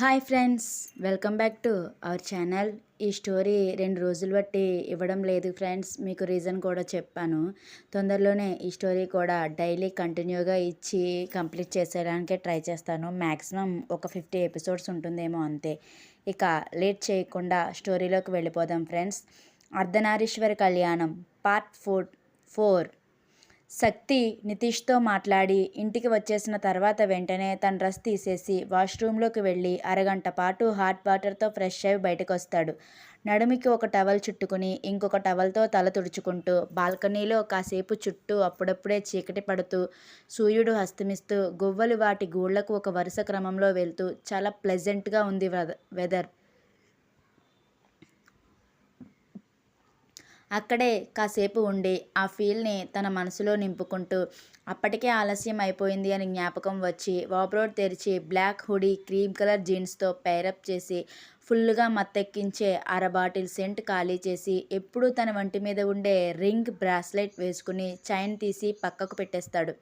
Hi friends, welcome back to our channel. ఈ story 2 రోజులు బట్టి ఇవ్వడం లేదు ఫ్రెండ్స్. మీకు రీజన్ కూడా చెప్పాను. తొందరలోనే ఈ స్టోరీ కూడా డైలీ కంటిన్యూగా ఇచ్చి కంప్లీట్ చేసేయడానికే ట్రై చేస్తాను. మ్యాక్సిమం ఒక 50 ఎపిసోడ్స్ ఉంటుందేమో అంతే. ఇక లేట్ చేయకుండా స్టోరీలోకి వెళ్ళిపోదాం ఫ్రెండ్స్. అర్ధనారీశ్వర కళ్యాణం పార్ట్ 4. శక్తి నితీష్తో మాట్లాడి ఇంటికి వచ్చేసిన తర్వాత వెంటనే తన డ్రెస్ తీసేసి వాష్రూమ్లోకి వెళ్ళి అరగంట పాటు హాట్ వాటర్తో ఫ్రెష్ అయి బయటకు వస్తాడు. నడుమికి ఒక టవల్ చుట్టుకుని ఇంకొక టవల్తో తల తుడుచుకుంటూ బాల్కనీలో కాసేపు చుట్టూ అప్పుడప్పుడే చీకటి పడుతూ సూర్యుడు అస్తమిస్తూ గువ్వలు వాటి గూళ్లకు ఒక వరుస క్రమంలో వెళ్తూ చాలా ప్లెజెంట్గా ఉంది వెదర్. అక్కడే కాసేపు ఉండి ఆ ఫీల్ని తన మనసులో నింపుకుంటూ అప్పటికే ఆలస్యం అయిపోయింది అని జ్ఞాపకం వచ్చి వార్డ్రోబ్ తెరిచి బ్లాక్ హుడీ క్రీమ్ కలర్ జీన్స్తో పేరప్ చేసి ఫుల్గా మత్తెక్కించే బాటిల్ సెంట్ ఖాళీ చేసి ఎప్పుడూ తన వంటి మీద ఉండే రింగ్ బ్రాస్లెట్ వేసుకుని చైన్ తీసి పక్కకు పెట్టేస్తాడు.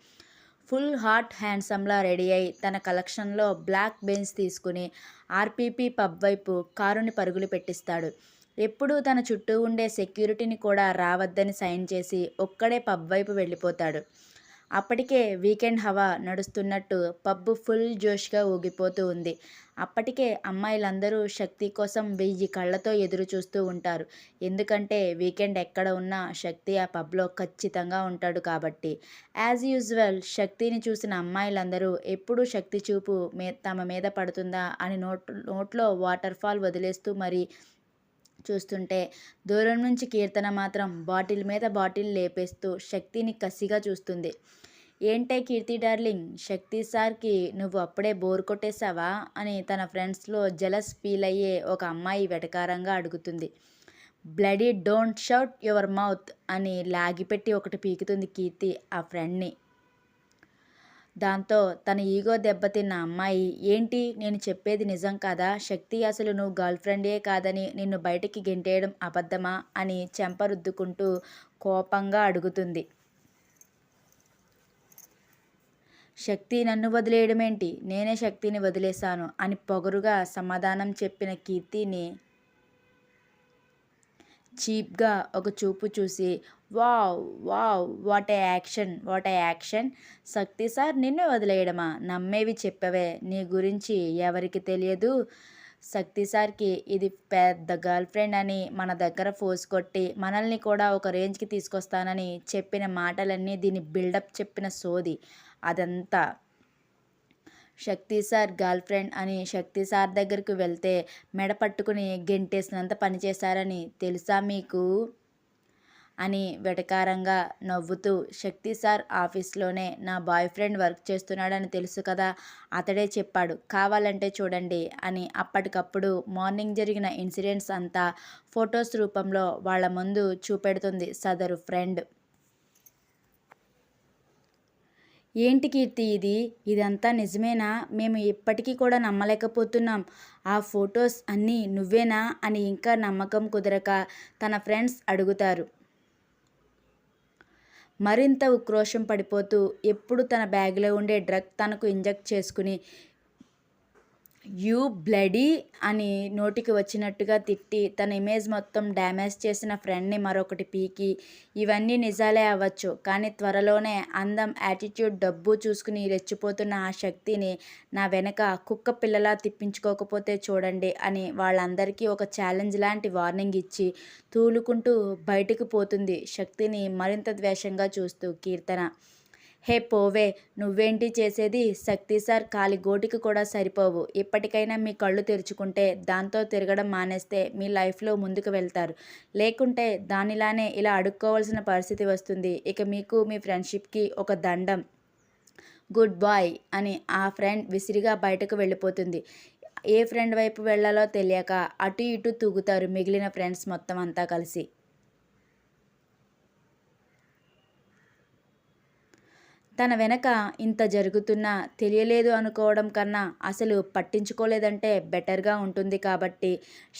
ఫుల్ హాట్ హ్యాండ్సమ్లా రెడీ అయి తన కలెక్షన్లో బ్లాక్ బెంచ్ తీసుకుని ఆర్పీపీ పబ్ వైపు కారుని పరుగులు పెట్టిస్తాడు. ఎప్పుడూ తన చుట్టూ ఉండే సెక్యూరిటీని కూడా రావద్దని సైన్ చేసి ఒక్కడే పబ్ వైపు వెళ్ళిపోతాడు. అప్పటికే వీకెండ్ హవా నడుస్తున్నట్టు పబ్ ఫుల్ జోష్గా ఊగిపోతూ ఉంది. అప్పటికే అమ్మాయిలందరూ శక్తి కోసం 1000 కళ్ళతో ఎదురు చూస్తూ ఉంటారు. ఎందుకంటే వీకెండ్ ఎక్కడ ఉన్నా శక్తి ఆ పబ్లో ఖచ్చితంగా ఉంటాడు కాబట్టి. యాజ్ యూజువల్ శక్తిని చూసిన అమ్మాయిలందరూ ఎప్పుడు శక్తి చూపు తమ మీద పడుతుందా అని నోట్లో వాటర్ ఫాల్ వదిలేస్తూ మరీ చూస్తుంటే దూరం నుంచి కీర్తన మాత్రం బాటిల్ మీద బాటిల్ లేపేస్తూ శక్తిని కసిగా చూస్తుంది. ఏంటే కీర్తి డార్లింగ్, శక్తి సార్కి నువ్వు అప్పుడే బోర్ కొట్టేశావా అని తన ఫ్రెండ్స్లో జలస్ ఫీల్ అయ్యే ఒక అమ్మాయి వెటకారంగా అడుగుతుంది. Bloody don't shout your mouth అని లాగిపెట్టి ఒకటి పీకుతుంది కీర్తి ఆ ఫ్రెండ్ని. దాంతో తన ఈగో దెబ్బతిన్న అమ్మాయి, ఏంటి నేను చెప్పేది నిజం కాదా? శక్తి అసలు నువ్వు గర్ల్ ఫ్రెండే కాదని నిన్ను బయటికి గెంటేయడం అబద్ధమా అని చెంపరుద్దుకుంటూ కోపంగా అడుగుతుంది. శక్తి నన్ను వదిలేయడమేంటి, నేనే శక్తిని వదిలేశాను అని పొగరుగా సమాధానం చెప్పిన కీర్తిని చీప్గా ఒక చూపు చూసి, wow wow what a action, what a action. Shakti sir నిన్ను వదిలేయడమా? నమ్మేవి చెప్పవే, నీ గురించి ఎవరికి తెలియదు. శక్తి సార్కి ఇది పెద్ద గర్ల్ ఫ్రెండ్ అని మన దగ్గర ఫోర్స్ కొట్టి మనల్ని కూడా ఒక రేంజ్కి తీసుకొస్తానని చెప్పిన మాటలన్నీ దీని బిల్డప్ చెప్పిన సోది అదంతా. శక్తి సార్ గర్ల్ ఫ్రెండ్ అని శక్తి సార్ దగ్గరికి వెళ్తే మెడ పట్టుకుని గెంటేసినంత పనిచేశారని తెలుసా మీకు అని వెటకారంగా నవ్వుతూ, శక్తి సార్ ఆఫీస్లోనే నా బాయ్ ఫ్రెండ్ వర్క్ చేస్తున్నాడని తెలుసు కదా, అతడే చెప్పాడు, కావాలంటే చూడండి అని అప్పటికప్పుడు మార్నింగ్ జరిగిన ఇన్సిడెంట్స్ అంతా ఫొటోస్ రూపంలో వాళ్ళ ముందు చూపెడుతుంది సదరు ఫ్రెండ్. ఏంటి కీర్తి ఇదంతా నిజమేనా? మేము ఇప్పటికీ కూడా నమ్మలేకపోతున్నాం. ఆ ఫొటోస్ అన్నీ నువ్వేనా అని ఇంకా నమ్మకం కుదరక తన ఫ్రెండ్స్ అడుగుతారు. మరింత ఉక్రోషం పడిపోతూ ఎప్పుడు తన బ్యాగ్లో ఉండే డ్రగ్ తనకు ఇంజెక్ట్ చేసుకుని యూ బ్లడీ అని నోటికి వచ్చినట్టుగా తిట్టి తన ఇమేజ్ మొత్తం డ్యామేజ్ చేసిన ఫ్రెండ్ని మరొకటి పీకి, ఇవన్నీ నిజాలే అవ్వచ్చు కానీ త్వరలోనే అందం, యాటిట్యూడ్, డబ్బు చూసుకుని రెచ్చిపోతున్న ఆ శక్తిని నా వెనక కుక్క పిల్లలా తిప్పించుకోకపోతే చూడండి అని వాళ్ళందరికీ ఒక ఛాలెంజ్ లాంటి వార్నింగ్ ఇచ్చి తూలుకుంటూ బయటకు పోతుంది శక్తిని మరింత ద్వేషంగా చూస్తూ కీర్తన. హే పోవే, నువ్వేంటి చేసేది? శక్తి సార్ కాలి గోటికి కూడా సరిపోవు. ఇప్పటికైనా మీ కళ్ళు తెరుచుకుంటే దాంతో తిరగడం మానేస్తే మీ లైఫ్లో ముందుకు వెళ్తారు. లేకుంటే దానిలానే ఇలా అడుక్కోవాల్సిన పరిస్థితి వస్తుంది. ఇక మీకు మీ ఫ్రెండ్షిప్కి ఒక దండం. గుడ్ బాయ్ అని ఆ ఫ్రెండ్ విసిరిగా బయటకు వెళ్ళిపోతుంది. ఏ ఫ్రెండ్ వైపు వెళ్ళాలో తెలియక అటు ఇటు తూగుతారు మిగిలిన ఫ్రెండ్స్ మొత్తం అంతా కలిసి. తన వెనక ఇంత జరుగుతున్నా తెలియలేదు అనుకోవడం కన్నా అసలు పట్టించుకోలేదంటే బెటర్గా ఉంటుంది కాబట్టి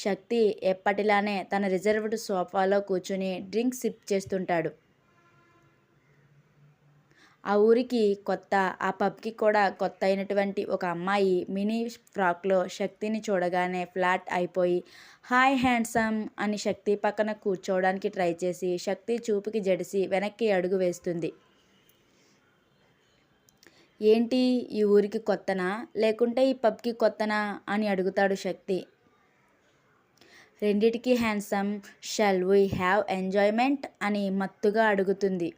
శక్తి ఎప్పటిలానే తన రిజర్వ్డ్ సోఫాలో కూర్చుని డ్రింక్ సిప్ చేస్తుంటాడు. ఆ ఊరికి కొత్త, ఆ పబ్‌కి కూడా కొత్త అయినటువంటి ఒక అమ్మాయి మినీ ఫ్రాక్‌లో శక్తిని చూడగానే ఫ్లాట్ అయిపోయి, హాయ్ హ్యాండ్సమ్ అని శక్తి పక్కన కూర్చోవడానికి ట్రై చేసి, శక్తి చూపుకి జడిసి వెనక్కి అడుగు వేస్తుంది. ఏంటి ఈ ఊరికి కొత్తనా? లేకుంటే ఈ పబ్‌కి కొత్తనా? అని అడుగుతాడు శక్తి. రెండిటికి handsome. Shall we have enjoyment అని మత్తుగా అడుగుతుంది.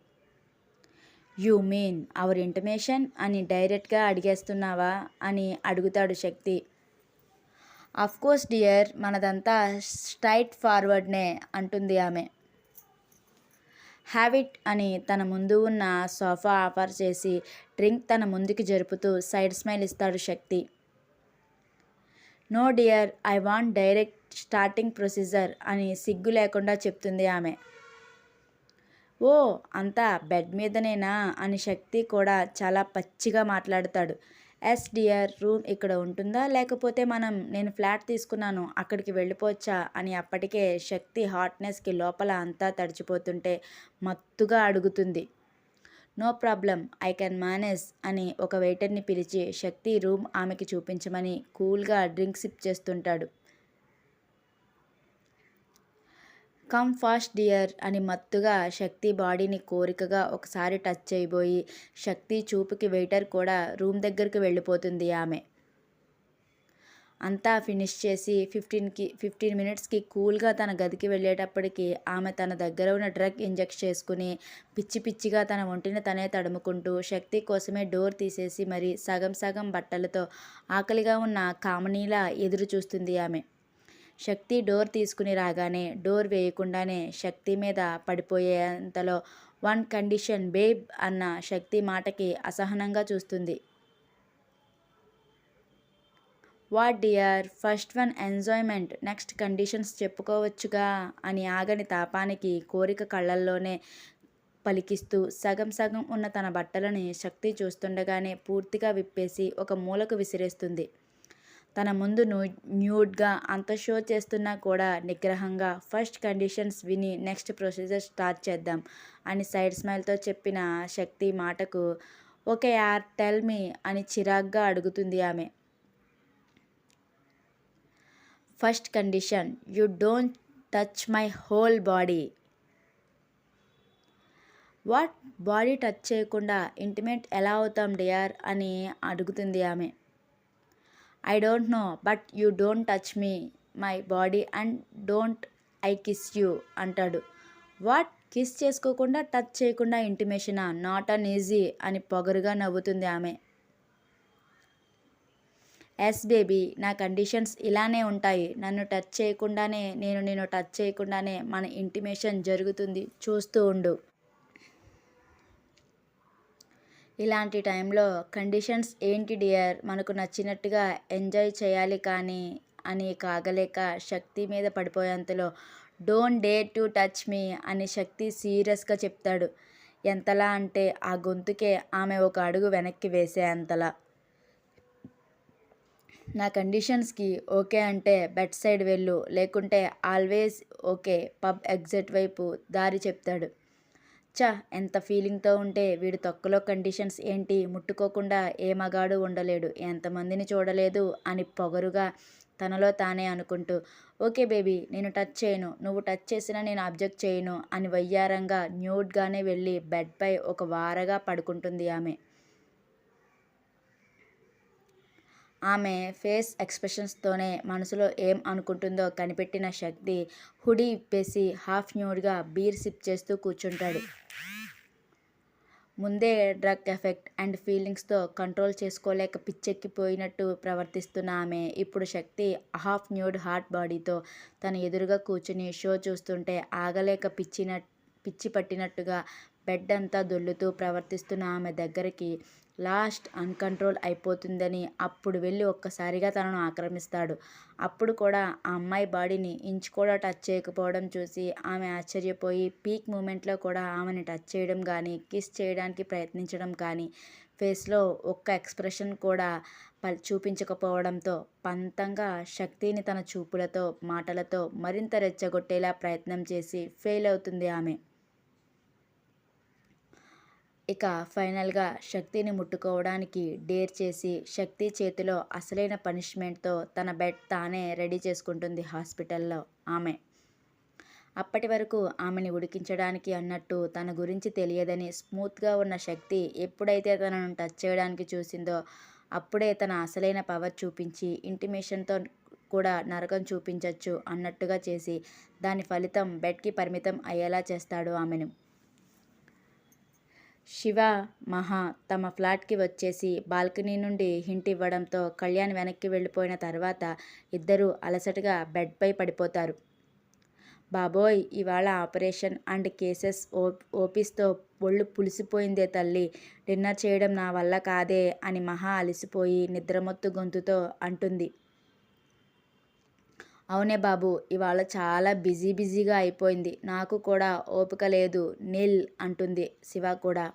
యూ మీన్ అవర్ ఇంటిమేషన్ అని డైరెక్ట్‌గా అడిగేస్తున్నావా? అని అడుగుతాడు శక్తి. అఫ్కోర్స్ డియర్, మనదంతా స్ట్రైట్ ఫార్వర్డ్‌నే అంటుంది ఆమె. హ్యావ్ ఇట్ అని తన ముందు ఉన్న సోఫా ఆఫర్ చేసి డ్రింక్ తన ముందుకి జరుపుతూ సైడ్ స్మైల్ ఇస్తాడు Shakti. No dear, I want direct starting procedure అని సిగ్గు లేకుండా చెప్తుంది ఆమె. ఓ, అంతా బెడ్ మీదనేనా అని శక్తి కూడా చాలా పచ్చిగా మాట్లాడతాడు. ఎస్ డియర్, రూమ్ ఇక్కడ ఉంటుందా, లేకపోతే నేను ఫ్లాట్ తీసుకున్నాను అక్కడికి వెళ్ళిపోవచ్చా అని అప్పటికే శక్తి హాట్నెస్కి లోపల అంతా తడిచిపోతుంటే మత్తుగా అడుగుతుంది. No problem, I can manage అని ఒక వెయిటర్ని పిలిచి శక్తి రూమ్ ఆమెకి చూపించమని కూల్గా డ్రింక్ సిప్ చేస్తుంటాడు. కమ్ ఫాస్ట్ డియర్ అని మత్తుగా శక్తి బాడీని కోరికగా ఒకసారి టచ్ చేయబోయి శక్తి చూపుకి వెయిటర్ కూడా రూమ్ దగ్గరికి వెళ్ళిపోతుంది ఆమె. అంతా ఫినిష్ చేసి 15 మినిట్స్కి కూల్గా తన గదికి వెళ్ళేటప్పటికి ఆమె తన దగ్గర ఉన్న డ్రగ్ ఇంజెక్ట్ చేసుకుని పిచ్చి పిచ్చిగా తన ఒంటిని తనే తడుముకుంటూ శక్తి కోసమే డోర్ తీసేసి మరి సగం సగం బట్టలతో ఆకలిగా ఉన్న కామనీలా ఎదురు చూస్తుంది ఆమె. శక్తి డోర్ తీసుకుని రాగానే డోర్ వేయకుండానే శక్తి మీద పడిపోయేంతలో వన్ కండిషన్ బేబ్ అన్న శక్తి మాటకి అసహనంగా చూస్తుంది. What dear, first one enjoyment, next conditions చెప్పుకోవచ్చుగా అని ఆగని తాపానికి కోరిక కళ్ళల్లోనే పలికిస్తూ సగం సగం ఉన్న తన బట్టలని శక్తి చూస్తుండగానే పూర్తిగా విప్పేసి ఒక మూలకు విసిరేస్తుంది. తన ముందు న్యూడ్గా అంత షో చేస్తున్నా కూడా నిగ్రహంగా ఫస్ట్ కండిషన్స్ విని నెక్స్ట్ ప్రొసీజర్ స్టార్ట్ చేద్దాం అని సైడ్ స్మైల్తో చెప్పిన శక్తి మాటకు ఓకే యార్, టెల్ మీ అని చిరాగ్గా అడుగుతుంది ఆమె. First condition, you don't touch my whole body. What, body touch చేయకుండా ఇంటిమేట్ ఎలా అవుతాం డియర్ అని అడుగుతుంది ఆమె. I don't know, but you don't touch me my body and don't I kiss you అంటాడు. వాట్, కిస్ చేసుకోకుండా టచ్ చేయకుండా ఇంటిమేషనా? Not an easy అని పొగరుగా నవ్వుతుంది ఆమె. ఎస్ బేబీ, నా కండిషన్స్ ఇలానే ఉంటాయి. నన్ను టచ్ చేయకుండానే, నేను నిన్ను టచ్ చేయకుండానే మన ఇంటిమేషన్ జరుగుతుంది, చూస్తూ ఉండు. ఇలాంటి టైంలో కండిషన్స్ ఏంటి డియర్, మనకు నచ్చినట్టుగా ఎంజాయ్ చేయాలి కానీ అని కాగలేక శక్తి మీద పడిపోయేంతలో don't dare to touch me అని శక్తి సీరియస్గా చెప్తాడు. ఎంతలా అంటే ఆ గొంతుకే ఆమె ఒక అడుగు వెనక్కి వేసేంతలా. నా కండిషన్స్కి ఓకే అంటే బెడ్ సైడ్ వెళ్ళు, లేకుంటే ఆల్వేస్ ఓకే పబ్ ఎగ్జిట్ వైపు దారి చెప్తాడు. చ, ఎంత ఫీలింగ్తో ఉంటే వీడి తొక్కలో కండిషన్స్ ఏంటి, ముట్టుకోకుండా ఏ మగాడు ఉండలేడు, ఎంతమందిని చూడలేదు అని పొగరుగా తనలో తానే అనుకుంటూ ఓకే బేబీ, నేను టచ్ చేయను, నువ్వు టచ్ చేసినా నేను అబ్జెక్ట్ చేయను అని వయ్యారంగా న్యూడ్గానే వెళ్ళి బెడ్పై ఒక వారగా పడుకుంటుంది ఆమె. ఆమె ఫేస్ ఎక్స్ప్రెషన్స్తోనే మనసులో ఏం అనుకుంటుందో కనిపెట్టిన శక్తి హుడీ ఇప్పేసి హాఫ్ న్యూడ్గా బీర్ సిప్ చేస్తూ కూర్చుంటాడు. ముందే డ్రగ్ ఎఫెక్ట్ అండ్ ఫీలింగ్స్తో కంట్రోల్ చేసుకోలేక పిచ్చెక్కిపోయినట్టు ప్రవర్తిస్తున్న ఆమె ఇప్పుడు శక్తి హాఫ్ న్యూడ్ హాట్ బాడీతో తన ఎదురుగా కూర్చుని షో చూస్తుంటే ఆగలేక పిచ్చి పట్టినట్టుగా బెడ్ అంతా దొల్లుతూ ప్రవర్తిస్తున్న ఆమె దగ్గరికి లాస్ట్ అన్కంట్రోల్ అయిపోతుందని అప్పుడు వెళ్ళి ఒక్కసారిగా తనను ఆక్రమిస్తాడు. అప్పుడు కూడా ఆ అమ్మాయి బాడీని ఇంచు కూడా టచ్ చేయకపోవడం చూసి ఆమె ఆశ్చర్యపోయి పీక్ మూమెంట్లో కూడా ఆమెని టచ్ చేయడం కానీ కిస్ చేయడానికి ప్రయత్నించడం కానీ ఫేస్లో ఒక్క ఎక్స్ప్రెషన్ కూడా చూపించకపోవడంతో పంతంగా శక్తిని తన చూపులతో మాటలతో మరింత రెచ్చగొట్టేలా ప్రయత్నం చేసి ఫెయిల్ అవుతుంది ఆమె. ఇక ఫైనల్గా శక్తిని ముట్టుకోవడానికి డేర్ చేసి శక్తి చేతిలో అసలైన పనిష్మెంట్తో తన బెడ్ తానే రెడీ చేసుకుంటుంది హాస్పిటల్లో ఆమె. అప్పటి వరకు ఆమెని ఉడికించడానికి అన్నట్టు తన గురించి తెలియదని స్మూత్గా ఉన్న శక్తి ఎప్పుడైతే తనను టచ్ చేయడానికి చూసిందో అప్పుడే తన అసలైన పవర్ చూపించి ఇంటిమేషన్తో కూడా నరకం చూపించచ్చు అన్నట్టుగా చేసి దాని ఫలితం బెడ్కి పరిమితం అయ్యేలా చేస్తాడు ఆమెను. శివ, మహా తమ ఫ్లాట్కి వచ్చేసి బాల్కనీ నుండి హింట్ ఇవ్వడంతో కళ్యాణ్ వెనక్కి వెళ్ళిపోయిన తర్వాత ఇద్దరూ అలసటగా బెడ్పై పడిపోతారు. బాబోయ్, ఇవాళ ఆపరేషన్ అండ్ కేసెస్ ఓపీస్తో ఒళ్ళు పులిసిపోయిందే తల్లి, డిన్నర్ చేయడం నా వల్ల కాదే అని మహా అలసిపోయి నిద్రమత్తు గొంతుతో అంటుంది. అవునే బాబు, ఇవాళ చాలా బిజీగా అయిపోయింది, నాకు కూడా ఓపిక లేదు నీల్ అంటుంది శివ కూడా.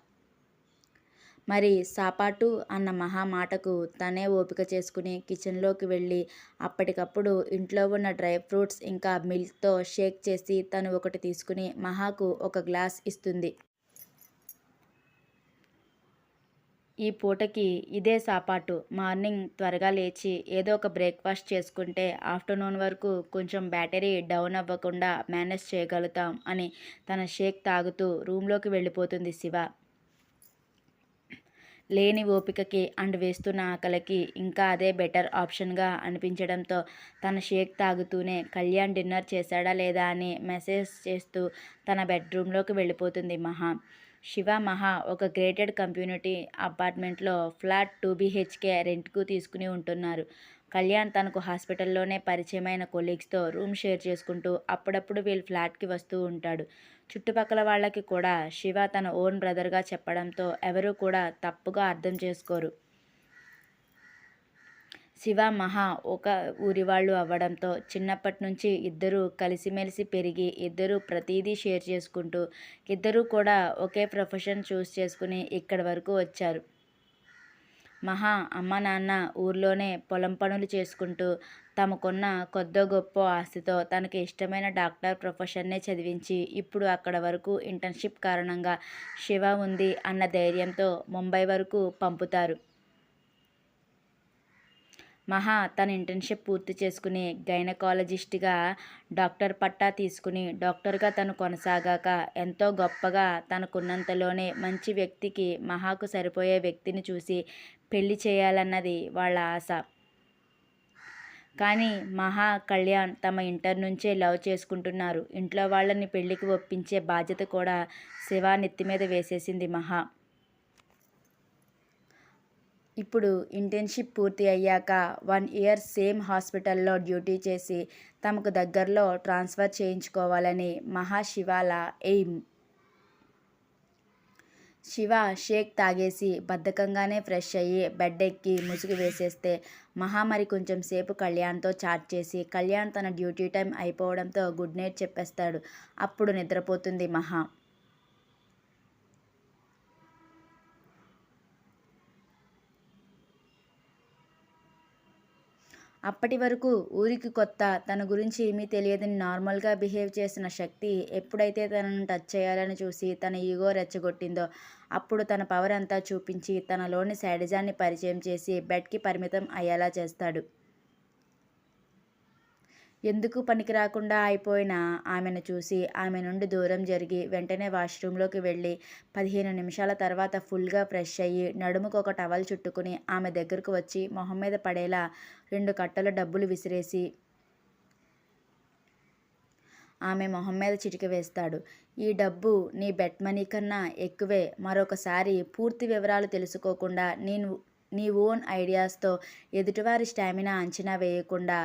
మరి సాపాటు అన్న మహా మాటకు తనే ఓపిక చేసుకుని కిచెన్లోకి వెళ్ళి అప్పటికప్పుడు ఇంట్లో ఉన్న డ్రై ఫ్రూట్స్ ఇంకా మిల్క్తో షేక్ చేసి తను ఒకటి తీసుకుని మహాకు ఒక గ్లాస్ ఇస్తుంది. ఈ పూటకి ఇదే సాపాటు, మార్నింగ్ త్వరగా లేచి ఏదో ఒక బ్రేక్ఫాస్ట్ చేసుకుంటే ఆఫ్టర్నూన్ వరకు కొంచెం బ్యాటరీ డౌన్ అవ్వకుండా మేనేజ్ చేయగలుగుతాం అని తన షేక్ తాగుతూ రూమ్లోకి వెళ్ళిపోతుంది శివ. లేని ఓపికకి అండ్ వేస్తున్న ఆకలికి ఇంకా అదే బెటర్ ఆప్షన్గా అనిపించడంతో తన షేక్ తాగుతూనే కళ్యాణ్ డిన్నర్ చేశాడా లేదా అని మెసేజ్ చేస్తూ తన బెడ్రూమ్లోకి వెళ్ళిపోతుంది మహా. శివ, మహా ఒక గ్రేటెడ్ కమ్యూనిటీ అపార్ట్మెంట్లో ఫ్లాట్ 2 BHK రెంట్కు తీసుకుని ఉంటున్నారు. కళ్యాణ్ తనకు హాస్పిటల్లోనే పరిచయమైన కొలీగ్స్తో రూమ్ షేర్ చేసుకుంటూ అప్పుడప్పుడు వీళ్ళ ఫ్లాట్కి వస్తూ ఉంటాడు. చుట్టుపక్కల వాళ్ళకి కూడా శివ తన ఓన్ బ్రదర్గా చెప్పడంతో ఎవరూ కూడా తప్పుగా అర్థం చేసుకోరు. శివ, మహా ఒక ఊరివాళ్ళు అవ్వడంతో చిన్నప్పటి నుంచి ఇద్దరూ కలిసిమెలిసి పెరిగి ఇద్దరూ ప్రతిదీ షేర్ చేసుకుంటూ ఇద్దరూ కూడా ఒకే ప్రొఫెషన్ చూస్ చేసుకుని ఇక్కడి వరకు వచ్చారు. మహా అమ్మ నాన్న ఊర్లోనే పొలం పనులు చేసుకుంటూ తమకున్న కొద్దో గొప్ప ఆస్తితో తనకి ఇష్టమైన డాక్టర్ ప్రొఫెషన్నే చదివించి ఇప్పుడు అక్కడ వరకు ఇంటర్న్షిప్ కారణంగా శివ ఉంది అన్న ధైర్యంతో ముంబై వరకు పంపుతారు. మహా తన ఇంటర్న్షిప్ పూర్తి చేసుకుని గైనకాలజిస్ట్గా డాక్టర్ పట్టా తీసుకుని డాక్టర్గా తను కొనసాగాక ఎంతో గొప్పగా తనకున్నంతలోనే మంచి వ్యక్తికి మహాకు సరిపోయే వ్యక్తిని చూసి పెళ్లి చేయాలన్నది వాళ్ళ ఆశ. కానీ మహా, కళ్యాణ్ తమ ఇంటర్ నుంచే లవ్ చేసుకుంటున్నారు. ఇంట్లో వాళ్ళని పెళ్లికి ఒప్పించే బాధ్యత కూడా శివ నెత్తిమీద వేసేసింది మహా. ఇప్పుడు ఇంటర్న్షిప్ పూర్తి అయ్యాక 1 year సేమ్ హాస్పిటల్లో డ్యూటీ చేసి తమకు దగ్గరలో ట్రాన్స్ఫర్ చేయించుకోవాలని మహా, శివాల ఎయిమ్. శివ షేక్ తాగేసి బద్ధకంగానే ఫ్రెష్ అయ్యి బెడ్ ఎక్కి ముసుగు వేసేస్తే మహా మరి కొంచెం సేపు కళ్యాణ్తో చాట్ చేసి కళ్యాణ్ తన డ్యూటీ టైం అయిపోవడంతో గుడ్ నైట్ చెప్పేస్తాడు. అప్పుడు నిద్రపోతుంది మహా. అప్పటి వరకు ఊరికి కొత్త, తన గురించి ఏమీ తెలియదని నార్మల్గా బిహేవ్ చేసిన శక్తి ఎప్పుడైతే తనను టచ్ చేయాలని చూసి తన ఈగో రెచ్చగొట్టిందో అప్పుడు తన పవర్ అంతా చూపించి తనలోని శాడిజాన్ని పరిచయం చేసి బెడ్కి పరిమితం అయ్యేలా చేస్తాడు. ఎందుకు పనికి రాకుండా అయిపోయిన ఆమెను చూసి ఆమె నుండి దూరం జరిగి వెంటనే వాష్రూమ్లోకి వెళ్ళి 15 నిమిషాల తర్వాత ఫుల్గా ఫ్రెష్ అయ్యి నడుముకు ఒక టవల్ చుట్టుకుని ఆమె దగ్గరకు వచ్చి మొహం మీద పడేలా 2 కట్టల డబ్బులు విసిరేసి ఆమె మొహం మీద చిటిక వేస్తాడు. ఈ డబ్బు నీ బెట్ మనీ కన్నా ఎక్కువే. మరొకసారి పూర్తి వివరాలు తెలుసుకోకుండా నీ ఓన్ ఐడియాస్తో ఎదుటివారి స్టామినా అంచనా వేయకుండా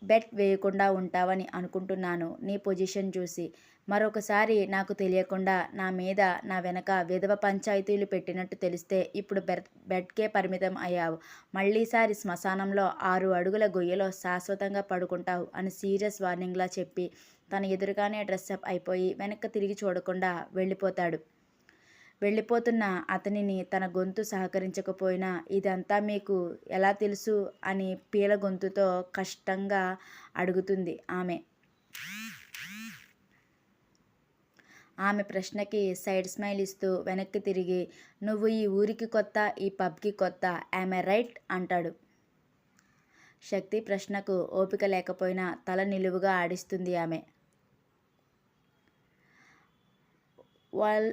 బెట్ వేయకుండా ఉంటావని అనుకుంటున్నాను నీ పొజిషన్ చూసి. మరొకసారి నాకు తెలియకుండా నా మీద నా వెనక విధవ పంచాయతీలు పెట్టినట్టు తెలిస్తే ఇప్పుడు బెడ్కే పరిమితం అయ్యావు. మళ్ళీసారి శ్మశానంలో 6 అడుగుల గొయ్యలో శాశ్వతంగా పడుకుంటావు అని సీరియస్ వార్నింగ్లా చెప్పి తన ఎదురుగానే డ్రెస్అప్ అయిపోయి వెనక్కి తిరిగి చూడకుండా వెళ్ళిపోతాడు. వెళ్ళిపోతున్న అతనిని తన గొంతు సహకరించకపోయినా ఇదంతా మీకు ఎలా తెలుసు అని పీల గొంతుతో కష్టంగా అడుగుతుంది ఆమె. ఆమె ప్రశ్నకి సైడ్ స్మైల్ ఇస్తూ వెనక్కి తిరిగి, నువ్వు ఈ ఊరికి కొత్త, ఈ పబ్కి కొత్త, యామ్ ఐ రైట్ అంటాడు. శక్తి ప్రశ్నకు ఓపిక లేకపోయినా తల నిలువుగా ఆడిస్తుంది ఆమె. Wall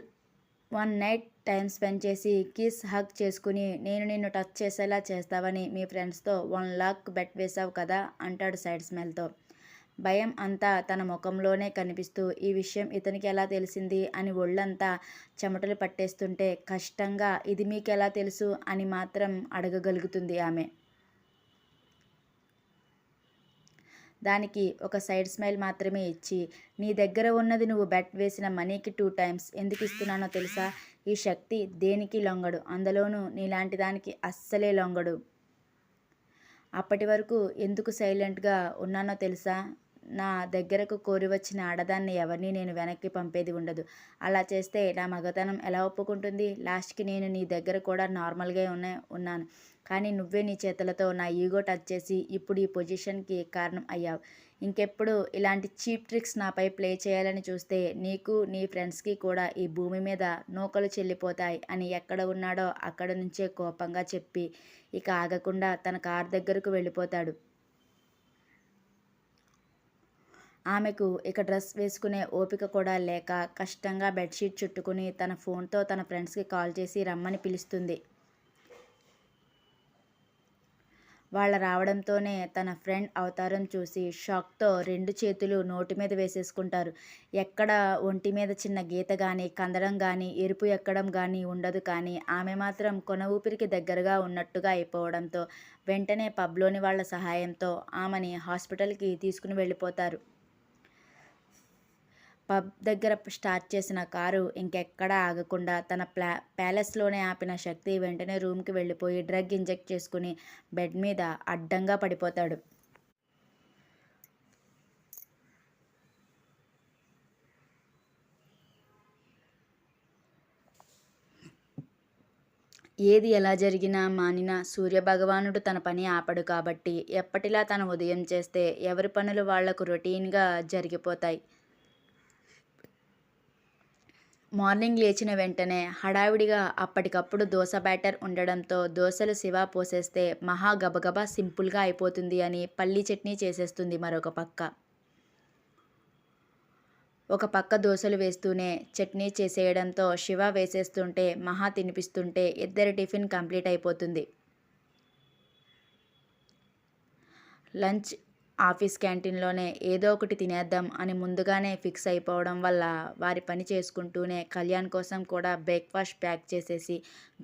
one night time spend చేసి కిస్ హగ్ చేసుకుని, నేను నిన్ను టచ్ చేసేలా చేస్తావని మీ ఫ్రెండ్స్తో 1 lakh బెట్ వేశావు కదా అంటాడు సైడ్ స్మైల్తో. భయం అంతా తన ముఖంలోనే కనిపిస్తూ ఈ విషయం ఇతనికి ఎలా తెలిసింది అని ఒళ్ళంతా చెమటలు పట్టేస్తుంటే కష్టంగా ఇది మీకెలా తెలుసు అని మాత్రం అడగగలుగుతుంది ఆమె. దానికి ఒక సైడ్ స్మైల్ మాత్రమే ఇచ్చి, నీ దగ్గర ఉన్నది నువ్వు బెట్ వేసిన మనీకి 2 times ఎందుకు ఇస్తున్నానో తెలుసా? ఈ శక్తి దేనికి లొంగడు, అందులోనూ నీలాంటి దానికి అస్సలే లొంగడు. అప్పటి వరకు ఎందుకు సైలెంట్గా ఉన్నానో తెలుసా? నా దగ్గరకు కోరి వచ్చిన ఆడదాన్ని ఎవరిని నేను వెనక్కి పంపేది ఉండదు. అలా చేస్తే నా మగతనం ఎలా ఒప్పుకుంటుంది? లాస్ట్కి నేను నీ దగ్గర కూడా నార్మల్గా ఉన్నాను, కానీ నువ్వే నీ చేతులతో నా ఈగో టచ్ చేసి ఇప్పుడు ఈ పొజిషన్కి కారణం అయ్యావు. ఇంకెప్పుడు ఇలాంటి చీప్ ట్రిక్స్ నాపై ప్లే చేయాలని చూస్తే నీకు నీ ఫ్రెండ్స్కి కూడా ఈ భూమి మీద నూకలు చెల్లిపోతాయి అని ఎక్కడ ఉన్నాడో అక్కడ నుంచే కోపంగా చెప్పి ఇక ఆగకుండా తన కార్ దగ్గరకు వెళ్ళిపోతాడు. ఆమెకు ఇక డ్రెస్ వేసుకునే ఓపిక కూడా లేక కష్టంగా బెడ్షీట్ చుట్టుకుని తన ఫోన్తో తన ఫ్రెండ్స్కి కాల్ చేసి రమ్మని పిలుస్తుంది. వాళ్ళ రావడంతోనే తన ఫ్రెండ్ అవతారం చూసి షాక్తో 2 చేతులు నోటి మీద వేసేసుకుంటారు. ఎక్కడ ఒంటి మీద చిన్న గీత కానీ, కందడం కానీ, ఎరుపు ఎక్కడం కానీ ఉండదు, కానీ ఆమె మాత్రం కొన ఊపిరికి దగ్గరగా ఉన్నట్టుగా అయిపోవడంతో వెంటనే పబ్లోని వాళ్ళ సహాయంతో ఆమెని హాస్పిటల్కి తీసుకుని వెళ్ళిపోతారు. పబ్ దగ్గర స్టార్ట్ చేసిన కారు ఇంకెక్కడా ఆగకుండా తన ప్యాలెస్లోనే ఆపిన శక్తి వెంటనే రూమ్కి వెళ్ళిపోయి డ్రగ్ ఇంజెక్ట్ చేసుకుని బెడ్ మీద అడ్డంగా పడిపోతాడు. ఏది ఎలా జరిగినా మానినా సూర్యభగవానుడు తన పని ఆపడు కాబట్టి ఎప్పటిలా తన ఉదయం చేస్తే ఎవరి పనులు వాళ్లకు రొటీన్గా జరిగిపోతాయి. మార్నింగ్ లేచిన వెంటనే హడావిడిగా అప్పటికప్పుడు దోశ బ్యాటర్ ఉండడంతో దోశలు శివ పోసేస్తే మహా గబగబా సింపుల్గా అయిపోతుంది అని పల్లీ చట్నీ చేసేస్తుంది. మరొక పక్క దోశలు వేస్తూనే చట్నీ చేసేయడంతో శివ వేసేస్తుంటే మహా తినిపిస్తుంటే ఇద్దరి టిఫిన్ కంప్లీట్ అయిపోతుంది. లంచ్ ఆఫీస్ క్యాంటీన్లోనే ఏదో ఒకటి తినేద్దాం అని ముందుగానే ఫిక్స్ అయిపోవడం వల్ల వారి పని చేసుకుంటూనే కళ్యాణ్ కోసం కూడా బ్రేక్ఫాస్ట్ ప్యాక్ చేసేసి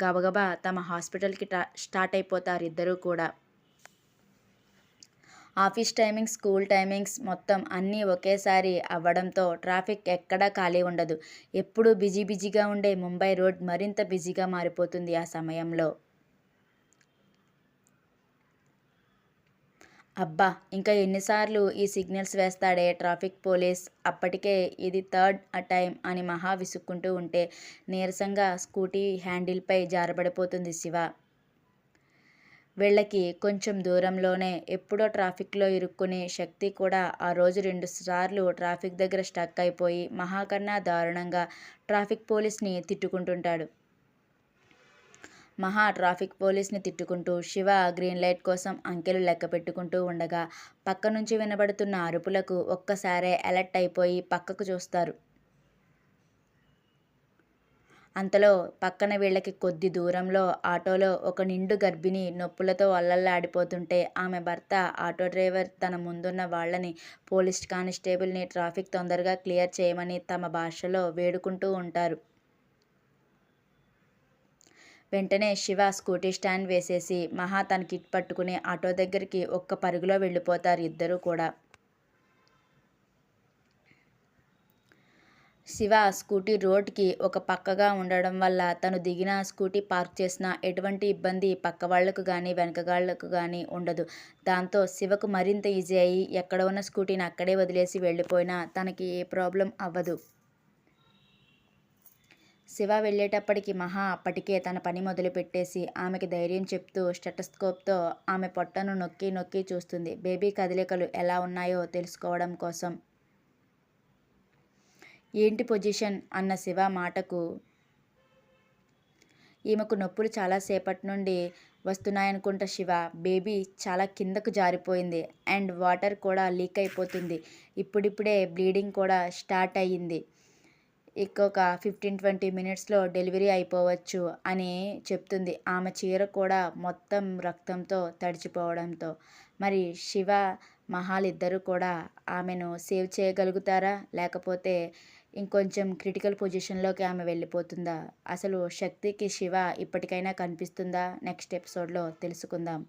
గబగబా తమ హాస్పిటల్కి స్టార్ట్ అయిపోతారు ఇద్దరూ కూడా. ఆఫీస్ టైమింగ్స్, స్కూల్ టైమింగ్స్ మొత్తం అన్నీ ఒకేసారి అవ్వడంతో ట్రాఫిక్ ఎక్కడా ఖాళీ ఉండదు. ఎప్పుడూ బిజీగా ఉండే ముంబై రోడ్ మరింత బిజీగా మారిపోతుంది ఆ సమయంలో. అబ్బా, ఇంకా ఎన్నిసార్లు ఈ సిగ్నల్స్ వేస్తాడే ట్రాఫిక్ పోలీస్, అప్పటికే ఇది 3rd టైం అని మహా విసుక్కుంటూ ఉంటే నీరసంగా స్కూటీ హ్యాండిల్పై జారబడిపోతుంది శివ. వీళ్ళకి కొంచెం దూరంలోనే ఎప్పుడో ట్రాఫిక్లో ఇరుక్కుని శక్తి కూడా ఆ రోజు 2 సార్లు ట్రాఫిక్ దగ్గర స్టక్ అయిపోయి మహా కన్నా దారుణంగా ట్రాఫిక్ పోలీస్ని తిట్టుకుంటుంటాడు. మహా ట్రాఫిక్ పోలీస్ని తిట్టుకుంటూ శివ గ్రీన్ లైట్ కోసం అంకెలు లెక్క పెట్టుకుంటూ ఉండగా పక్క నుంచి వినబడుతున్న అరుపులకు ఒక్కసారే అలర్ట్ అయిపోయి పక్కకు చూస్తారు. అంతలో పక్కన వీళ్ళకి కొద్ది దూరంలో ఆటోలో ఒక నిండు గర్భిణి నొప్పులతో అల్లల్లాడిపోతుంటే ఆమె భర్త ఆటో డ్రైవర్ తన ముందున్న వాళ్ళని పోలీస్ కానిస్టేబుల్ని ట్రాఫిక్ తొందరగా క్లియర్ చేయమని తమ భాషలో వేడుకుంటూ ఉంటారు. వెంటనే శివ స్కూటీ స్టాండ్ వేసేసి మహా తన కిట్ పట్టుకుని ఆటో దగ్గరికి ఒక్క పరుగులో వెళ్ళిపోతారు ఇద్దరూ కూడా. శివ స్కూటీ రోడ్కి ఒక పక్కగా ఉండడం వల్ల తను దిగిన స్కూటీ పార్క్ చేసిన ఎటువంటి ఇబ్బంది పక్క వాళ్లకు కానీ వెనకగాళ్లకు కానీ ఉండదు. దాంతో శివకు మరింత ఈజీ అయ్యి ఎక్కడ ఉన్న స్కూటీని అక్కడే వదిలేసి వెళ్ళిపోయినా తనకి ఏ ప్రాబ్లం అవ్వదు. శివ వెళ్ళేటప్పటికి మహా అప్పటికే తన పని మొదలుపెట్టేసి ఆమెకి ధైర్యం చెప్తూ స్టెటస్కోప్తో ఆమె పొట్టను నొక్కి నొక్కి చూస్తుంది, బేబీ కదలికలు ఎలా ఉన్నాయో తెలుసుకోవడం కోసం. ఏంటి పొజిషన్ అన్న శివ మాటకు ఈమెకు నొప్పులు చాలా సేపటి నుండి వస్తున్నాయనుకుంటా శివ. బేబీ చాలా కిందకు జారిపోయింది అండ్ వాటర్ కూడా లీక్ అయిపోతుంది. ఇప్పుడిప్పుడే బ్లీడింగ్ కూడా స్టార్ట్ అయ్యింది. ఇంకొక 15-20 మినిట్స్లో డెలివరీ అయిపోవచ్చు అని చెప్తుంది. ఆమె చీర కూడా మొత్తం రక్తంతో తడిచిపోవడంతో. మరి శివ, మహాల్ ఇద్దరు కూడా ఆమెను సేవ్ చేయగలుగుతారా? లేకపోతే ఇంకొంచెం క్రిటికల్ పొజిషన్లోకి ఆమె వెళ్ళిపోతుందా? అసలు శక్తికి శివ ఇప్పటికైనా కనిపిస్తుందా? నెక్స్ట్ ఎపిసోడ్లో తెలుసుకుందాం.